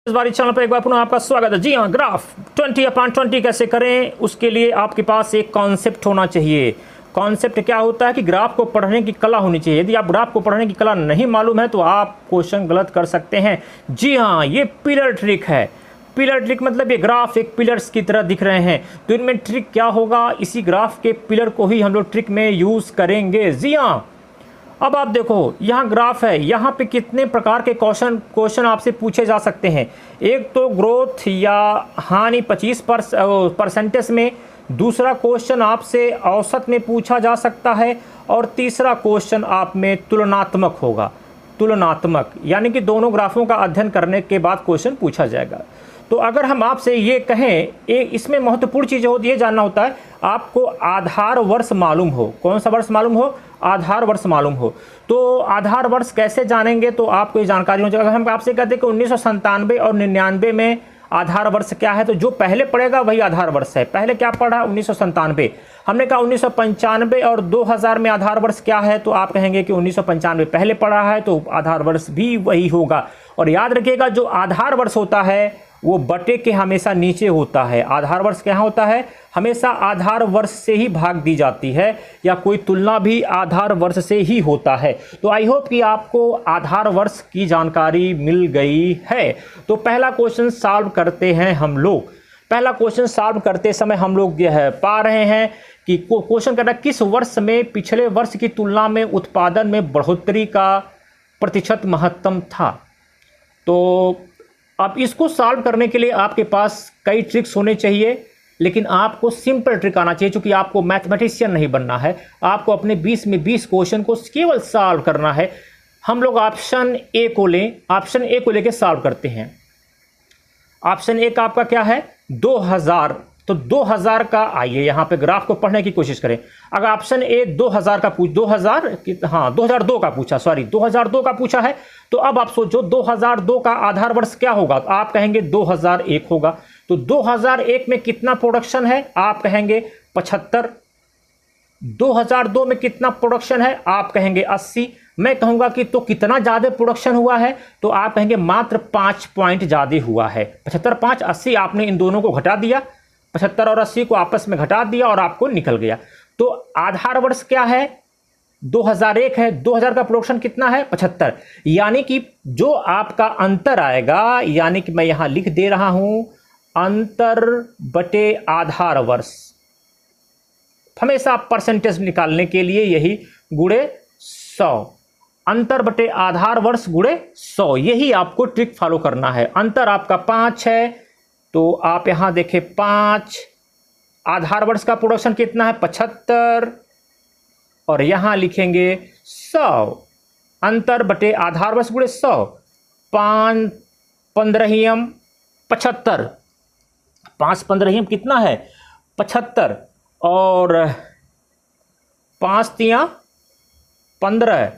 इस बार इस चैनल पर एक बार पुनः आपका स्वागत है। जी हाँ, ग्राफ 20/20 कैसे करें, उसके लिए आपके पास एक कॉन्सेप्ट होना चाहिए। कॉन्सेप्ट क्या होता है कि ग्राफ को पढ़ने की कला होनी चाहिए। यदि आप ग्राफ को पढ़ने की कला नहीं मालूम है तो आप क्वेश्चन गलत कर सकते हैं। जी हाँ, ये पिलर ट्रिक है। पिलर ट्रिक मतलब ये ग्राफ एक पिलर्स की तरह दिख रहे हैं, तो इनमें ट्रिक क्या होगा, इसी ग्राफ के पिलर को ही हम लोग ट्रिक में यूज़ करेंगे। जी हाँ, अब आप देखो यहाँ ग्राफ है, यहाँ पे कितने प्रकार के क्वेश्चन आपसे पूछे जा सकते हैं। एक तो ग्रोथ या हानि 25% में, दूसरा क्वेश्चन आपसे औसत में पूछा जा सकता है, और तीसरा क्वेश्चन आप में तुलनात्मक होगा। तुलनात्मक यानी कि दोनों ग्राफों का अध्ययन करने के बाद क्वेश्चन पूछा जाएगा। तो अगर हम आपसे ये कहें, इसमें महत्वपूर्ण चीज़ होती है, जानना होता है आपको आधार वर्ष मालूम हो। कौन सा वर्ष मालूम हो? आधार वर्ष मालूम हो। तो आधार वर्ष कैसे जानेंगे, तो आपको ये जानकारी हो जाएगा। अगर हम आपसे कहते हैं कि 1997 और 99 में आधार वर्ष क्या है, तो जो पहले पढ़ेगा वही आधार वर्ष है। पहले क्या पढ़ा? 1997। हमने कहा 1995 और 2000 में आधार वर्ष क्या है, तो आप कहेंगे कि 1995 पहले पढ़ा है, तो आधार वर्ष भी वही होगा। और याद रखिएगा, जो आधार वर्ष होता है वो बटे के हमेशा नीचे होता है। आधार वर्ष क्या होता है? हमेशा आधार वर्ष से ही भाग दी जाती है, या कोई तुलना भी आधार वर्ष से ही होता है। तो आई होप कि आपको आधार वर्ष की जानकारी मिल गई है। तो पहला क्वेश्चन सॉल्व करते हैं हम लोग। पहला क्वेश्चन सॉल्व करते समय हम लोग यह है पा रहे हैं कि क्वेश्चन करना, किस वर्ष में पिछले वर्ष की तुलना में उत्पादन में बढ़ोतरी का प्रतिशत महत्तम था। तो अब इसको सॉल्व करने के लिए आपके पास कई ट्रिक्स होने चाहिए, लेकिन आपको सिंपल ट्रिक आना चाहिए। क्योंकि आपको मैथमेटिशियन नहीं बनना है, आपको अपने 20 में 20 क्वेश्चन को केवल सॉल्व करना है। हम लोग ऑप्शन ए को लें, ऑप्शन ए को लेके सॉल्व करते हैं। ऑप्शन ए का आपका क्या है? 2000। तो 2000 का, आइए यहाँ पे ग्राफ को पढ़ने की कोशिश करें। अगर ऑप्शन ए 2000 का 2002 का पूछा, सॉरी 2002 का पूछा है, तो अब आप सोचो 2002 का आधार वर्ष क्या होगा, तो आप कहेंगे 2001 होगा। तो 2001 में कितना प्रोडक्शन है, आप कहेंगे 75। 2002 में कितना प्रोडक्शन है, आप कहेंगे 80। मैं कहूंगा कि तो कितना ज्यादा प्रोडक्शन हुआ है, तो आप कहेंगे मात्र 5 पॉइंट ज्यादा हुआ है। 75, 5, 80, आपने इन दोनों को घटा दिया, 75 और 80 को आपस में घटा दिया और आपको निकल गया। तो आधार वर्ष क्या है? 2001 है। 2000 का प्रोडक्शन कितना है? 75। यानी कि जो आपका अंतर आएगा, यानी कि मैं यहां लिख दे रहा हूं, अंतर बटे आधार वर्ष। हमेशा परसेंटेज निकालने के लिए यही गुणे 100, अंतर बटे आधार वर्ष गुणे 100, यही आपको ट्रिक फॉलो करना है। अंतर आपका 5 है, तो आप यहां देखें 5, आधार वर्ष का प्रोडक्शन कितना है? 75, और यहां लिखेंगे 100, अंतर बटे आधार वर्ष गुणे 100। 5 15 75, 5 15 कितना है? 75, और 5 3 15,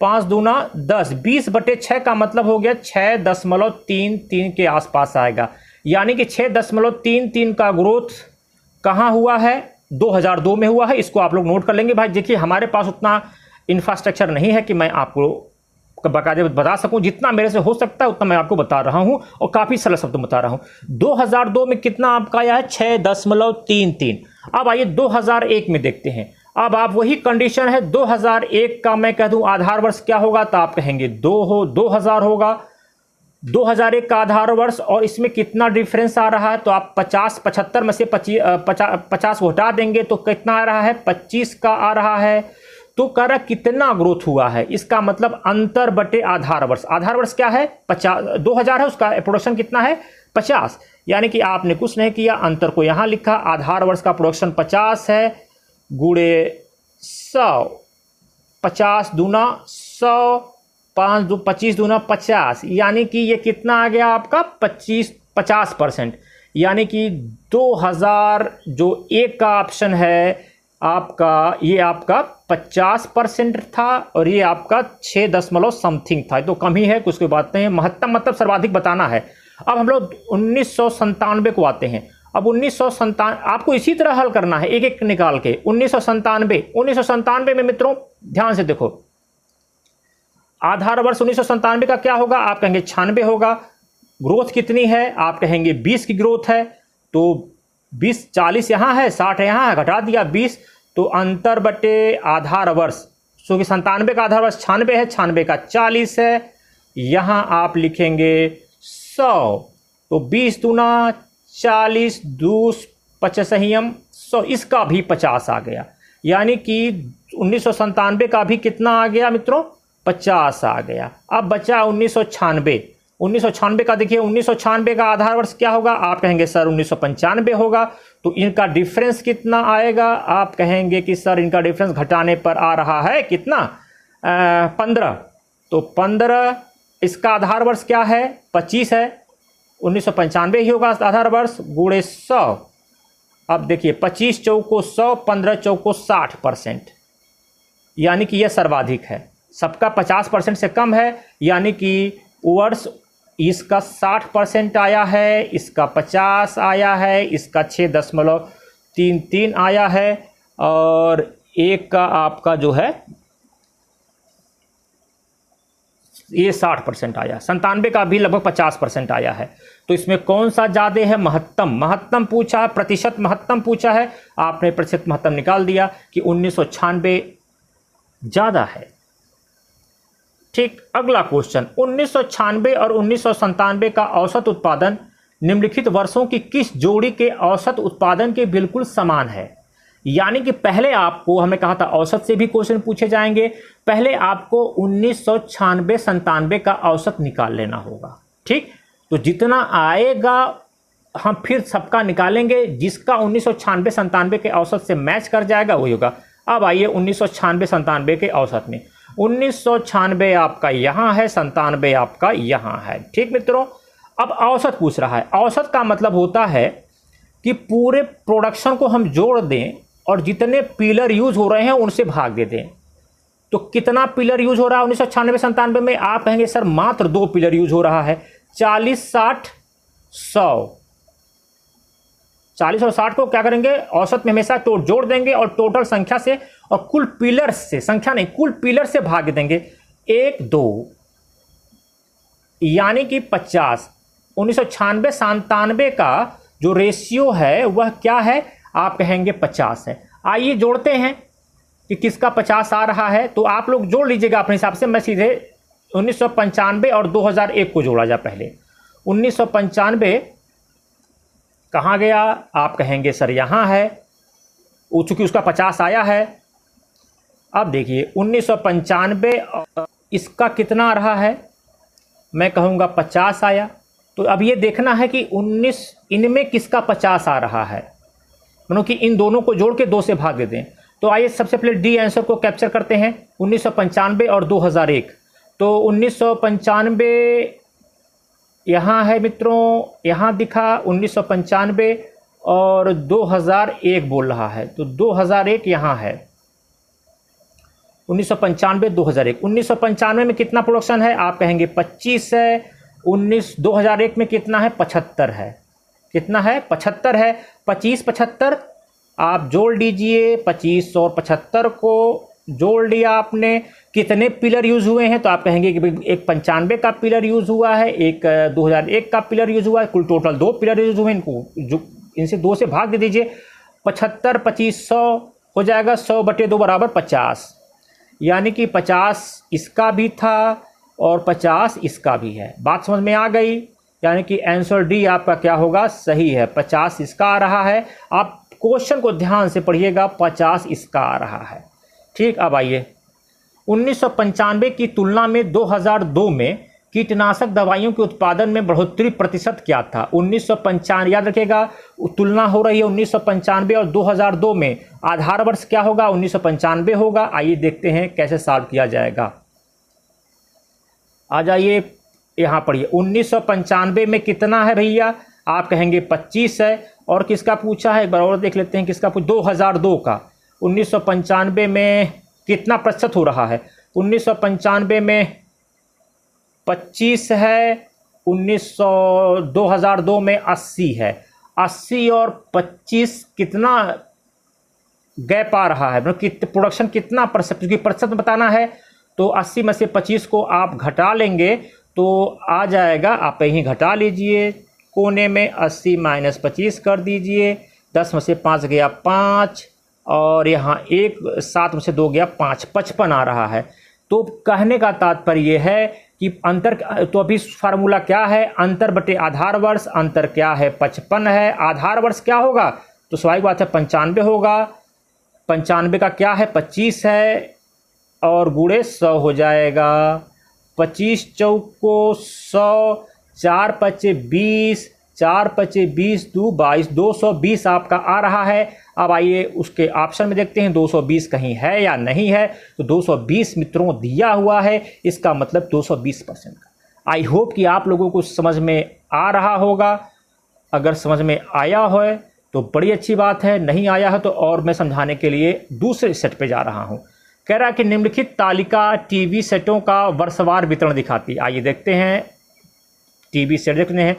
5 दूना 10, 20 बटे 6 का मतलब हो गया 6.33 के आसपास आएगा। यानी कि 6.33 का ग्रोथ कहाँ हुआ है? 2002 में हुआ है। इसको आप लोग नोट कर लेंगे। भाई देखिए, हमारे पास उतना इंफ्रास्ट्रक्चर नहीं है कि मैं आपको बाकायदे बता सकूं। जितना मेरे से हो सकता है उतना मैं आपको बता रहा हूं, और काफ़ी सरल शब्द बता रहा हूं। 2002 में कितना आपका आया है? 6.33। अब आइए 2001 में देखते हैं। अब आप वही कंडीशन है, 2001 का मैं कह दूं आधार वर्ष क्या होगा, तो आप कहेंगे 2000 होगा। 2001 का आधार वर्ष, और इसमें कितना डिफरेंस आ रहा है, तो आप 75 में से 50 को हटा देंगे तो कितना आ रहा है? 25 का आ रहा है। तो कह रहा कितना ग्रोथ हुआ है, इसका मतलब अंतर बटे आधार वर्ष। आधार वर्ष क्या है? 2000 है, उसका प्रोडक्शन कितना है? 50। यानी कि आपने कुछ नहीं किया, अंतर को यहां लिखा, आधार वर्ष का प्रोडक्शन 50 है, गुणे 100, 50 दूना 100, 25 दूना 50, यानी कि ये कितना आ गया आपका? 50%। यानी कि 2000 जो एक का ऑप्शन है आपका, ये आपका 50% था, और ये आपका 6 समथिंग था। तो कम ही है, कुछ कोई बात नहीं है। महत्तम मतलब सर्वाधिक बताना है। अब हम लोग 1997 को आते हैं। अब 1997 आपको इसी तरह हल करना है, एक एक निकाल के। 1997 में मित्रों ध्यान से देखो, आधार वर्ष 1997 का क्या होगा, आप कहेंगे 96 होगा। ग्रोथ कितनी है, आप कहेंगे 20 की ग्रोथ है, तो 20 40 यहाँ है, 60 यहाँ है, घटा दिया 20, तो अंतर बटे आधार वर्ष, क्योंकि 97 का आधार वर्ष 96 है, 96 का 40 है, यहाँ आप लिखेंगे 100, तो 20 दूना 40, 2 55 100, इसका भी 50 आ गया, यानी कि 1997 का भी कितना आ गया मित्रों, 50 आ गया। अब बचा 1996 का, देखिए 1996 का आधार वर्ष क्या होगा, आप कहेंगे सर 1995 होगा, तो इनका डिफरेंस कितना आएगा, आप कहेंगे कि सर इनका डिफरेंस घटाने पर आ रहा है कितना, 15, तो 15, इसका आधार वर्ष क्या है, 25 है, 1995 ही होगा आधार वर्ष, गुणे 100। अब देखिए 25 चौको 100, 15 चौको 60%, यानी कि यह सर्वाधिक है, सबका 50% से कम है, यानी कि वर्ष इसका 60% आया है, इसका 50 आया है, इसका 6.33 आया है, और एक का आपका जो है ये 60% आया, 97 का भी लगभग 50% आया है। तो इसमें कौन सा ज़्यादा है, महत्तम पूछा है, प्रतिशत महत्तम पूछा है, आपने प्रतिशत महत्तम निकाल दिया कि 1996 ज़्यादा है। ठीक, अगला क्वेश्चन, 1996 और 1997 का औसत उत्पादन निम्नलिखित वर्षों की किस जोड़ी के औसत उत्पादन के बिल्कुल समान है। यानी कि पहले आपको, हमें कहा था औसत से भी क्वेश्चन पूछे जाएंगे, पहले आपको 1996-97 का औसत निकाल लेना होगा। ठीक, तो जितना आएगा हम फिर सबका निकालेंगे, जिसका 1996-97 के औसत से मैच कर जाएगा वही होगा। अब आइए 1996-97 के औसत में, 1996 आपका यहाँ है, 97 आपका यहाँ है। ठीक मित्रों, अब औसत पूछ रहा है। औसत का मतलब होता है कि पूरे प्रोडक्शन को हम जोड़ दें और जितने पिलर यूज हो रहे हैं उनसे भाग दे दें। तो कितना पिलर यूज हो रहा है 1996-97 में, आप कहेंगे सर मात्र 2 पिलर यूज हो रहा है, 40, 60, 100। 40 और 60 को क्या करेंगे, औसत में हमेशा तो जोड़ देंगे और टोटल संख्या से और कुल पिलर से, संख्या नहीं कुल पिलर से भाग देंगे, 1, 2, यानी कि 50। 1996-97 का जो रेशियो है वह क्या है, आप कहेंगे 50 है। आइए जोड़ते हैं कि किसका 50 आ रहा है, तो आप लोग जोड़ लीजिएगा अपने हिसाब से। मैं सीधे 1995 और 2001 को जोड़ा जा पहले। 1995 कहाँ गया, आप कहेंगे सर यहाँ है, चूंकि उसका 50 आया है। अब देखिए 1995 इसका कितना आ रहा है, मैं कहूँगा 50 आया। तो अब ये देखना है कि 19 इनमें किसका 50 आ रहा है, मानो कि इन दोनों को जोड़ के 2 से भाग दे दें। तो आइए सबसे पहले डी आंसर को कैप्चर करते हैं, 1995 और 2001। तो 1995 यहाँ है मित्रों, यहाँ दिखा 1995 और 2001 बोल रहा है, तो 2001 यहाँ है। 1995 2001, 1995 में कितना प्रोडक्शन है, आप कहेंगे 25 है। 2001 में कितना है, 75 है। कितना है, 75 है। 25 75 आप जोड़ लीजिए, 25 और 75 को जोड़ लिया आपने। कितने पिलर यूज हुए हैं, तो आप कहेंगे कि एक 95 का पिलर यूज हुआ है, एक 2001 का पिलर यूज हुआ है, कुल टोटल 2 पिलर यूज हुए हैं। इनको जो इनसे 2 से भाग दे दीजिए, 75 25 100 हो जाएगा, 100/2 बराबर 50, यानी कि 50 इसका भी था और 50 इसका भी है। बात समझ में आ गई, यानी कि आंसर डी आपका क्या होगा, सही है, 50 इसका आ रहा है। आप क्वेश्चन को ध्यान से पढ़िएगा, 50 इसका आ रहा है। ठीक, अब आइए 1995 की तुलना में 2002 में कीटनाशक दवाइयों के उत्पादन में बढ़ोतरी प्रतिशत क्या था। 1995 याद रखिएगा, तुलना हो रही है 1995 और 2002 में, आधार वर्ष क्या होगा, 1995 होगा। आइए देखते हैं कैसे सॉल्व किया जाएगा। आ जाइए यहाँ पढ़िए, 1995 में कितना है भैया, आप कहेंगे 25 है। और किसका पूछा है, एक बार और देख लेते हैं किसका पूछा, 2002 का। 1995 में कितना प्रतिशत हो रहा है, 1995 में 25 है, 2002 में 80 है। 80 और 25 कितना गैप आ रहा है, मतलब प्रोडक्शन कितना प्रतिशत, क्योंकि प्रतिशत बताना है। तो 80 में से 25 को आप घटा लेंगे तो तो आ जाएगा, आप यहीं घटा लीजिए, कोने में 80 माइनस 25 कर दीजिए, 10 में से 5 गया 5 और यहाँ 1 7 में से 2 गया 5, 55 आ रहा है। तो कहने का तात्पर्य है कि अंतर, तो अभी फार्मूला क्या है, अंतर बटे आधार वर्ष, अंतर क्या है 55 है, आधार वर्ष क्या होगा, तो स्वाभाविक बात है 95 होगा, 95 का क्या है 25 है और गुणे 100 हो जाएगा, 25 चौको 100, 4 पचे 20, 4 पचे 20 2 22, 220 आपका आ रहा है। अब आइए उसके ऑप्शन में देखते हैं 220 कहीं है या नहीं है, तो 220 मित्रों दिया हुआ है, इसका मतलब 220% का। आई होप कि आप लोगों को समझ में आ रहा होगा, अगर समझ में आया हो तो बड़ी अच्छी बात है, नहीं आया है तो और मैं समझाने के लिए दूसरे सेट पे जा रहा हूँ। कह रहा है कि निम्नलिखित तालिका टीवी सेटों का वर्षवार वितरण दिखाती है। आइए देखते हैं, टीवी सेट देखते हैं।